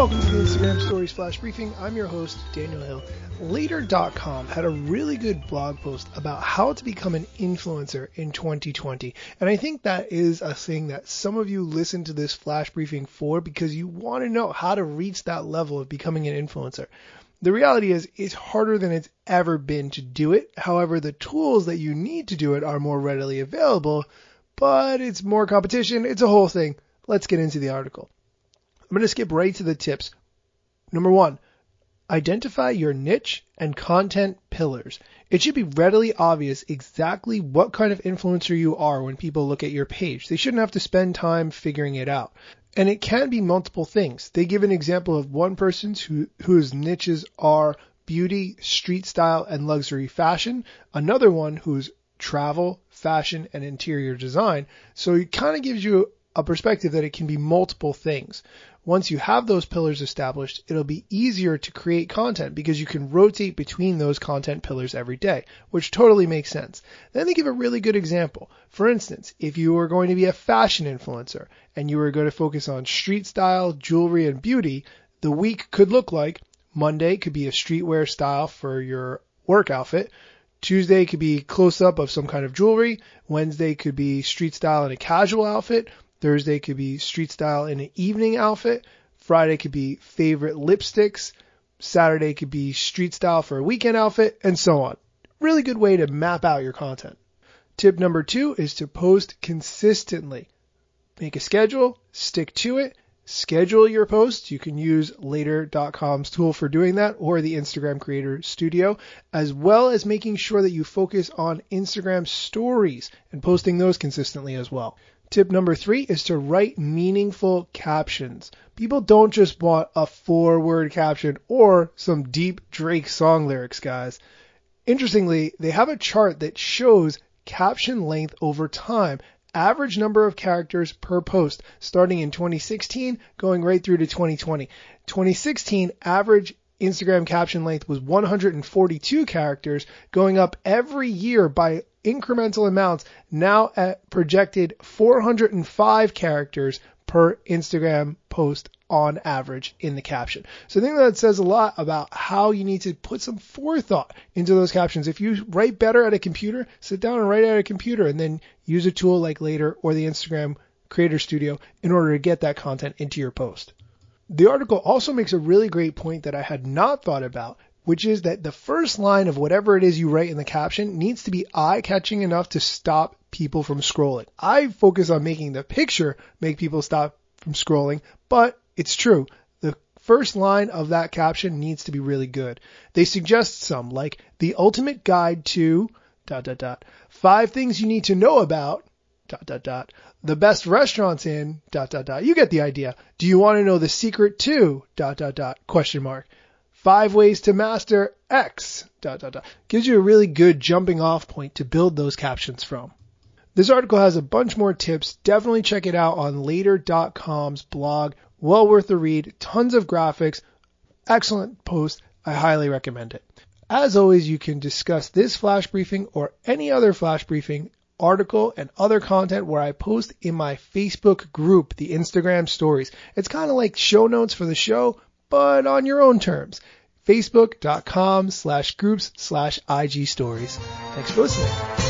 Welcome to the Instagram Stories Flash Briefing. I'm your host, Daniel Hill. Later.com had a really good blog post about how to become an influencer in 2020. And I think that is a thing that some of you listen to this flash briefing for because you want to know how to reach that level of becoming an influencer. The reality is it's harder than it's ever been to do it. However, the tools that you need to do it are more readily available, but it's more competition. It's a whole thing. Let's get into the article. I'm going to skip right to the tips. Number 1, identify your niche and content pillars. It should be readily obvious exactly what kind of influencer you are when people look at your page. They shouldn't have to spend time figuring it out. And it can be multiple things. They give an example of one person whose niches are beauty, street style, and luxury fashion. Another one who's travel, fashion, and interior design. So it kind of gives you a perspective that it can be multiple things. Once you have those pillars established, it'll be easier to create content because you can rotate between those content pillars every day, which totally makes sense. Then they give a really good example. For instance, if you were going to be a fashion influencer and you were going to focus on street style, jewelry, and beauty, the week could look like Monday could be a streetwear style for your work outfit. Tuesday could be close-up of some kind of jewelry. Wednesday could be street style in a casual outfit. Thursday could be street style in an evening outfit. Friday could be favorite lipsticks. Saturday could be street style for a weekend outfit, and so on. Really good way to map out your content. Tip number 2 is to post consistently. Make a schedule, stick to it, schedule your posts. You can use Later.com's tool for doing that or the Instagram Creator Studio, as well as making sure that you focus on Instagram stories and posting those consistently as well. Tip number 3 is to write meaningful captions. People don't just want a 4-word caption or some deep Drake song lyrics, guys. Interestingly, they have a chart that shows caption length over time, average number of characters per post, starting in 2016, going right through to 2020. 2016 average Instagram caption length was 142 characters, going up every year by incremental amounts, now at projected 405 characters per Instagram post on average in the caption. So I think that says a lot about how you need to put some forethought into those captions. If you write better at a computer, sit down and write at a computer and then use a tool like Later or the Instagram Creator Studio in order to get that content into your post. The article also makes a really great point that I had not thought about, which is that the first line of whatever it is you write in the caption needs to be eye-catching enough to stop people from scrolling. I focus on making the picture make people stop from scrolling, but it's true. The first line of that caption needs to be really good. They suggest some, like the ultimate guide to ... 5 things you need to know about ... the best restaurants in ... You get the idea. Do you want to know the secret to ... 5 ways to master X ... Gives you a really good jumping off point to build those captions from. This article has a bunch more tips. Definitely check it out on Later.com's blog. Well worth the read. Tons of graphics. Excellent post. I highly recommend it. As always, you can discuss this flash briefing or any other flash briefing article and other content where I post in my Facebook group, the Instagram Stories. It's kind of like show notes for the show, but on your own terms. Facebook.com/groups/IG stories. Thanks for listening.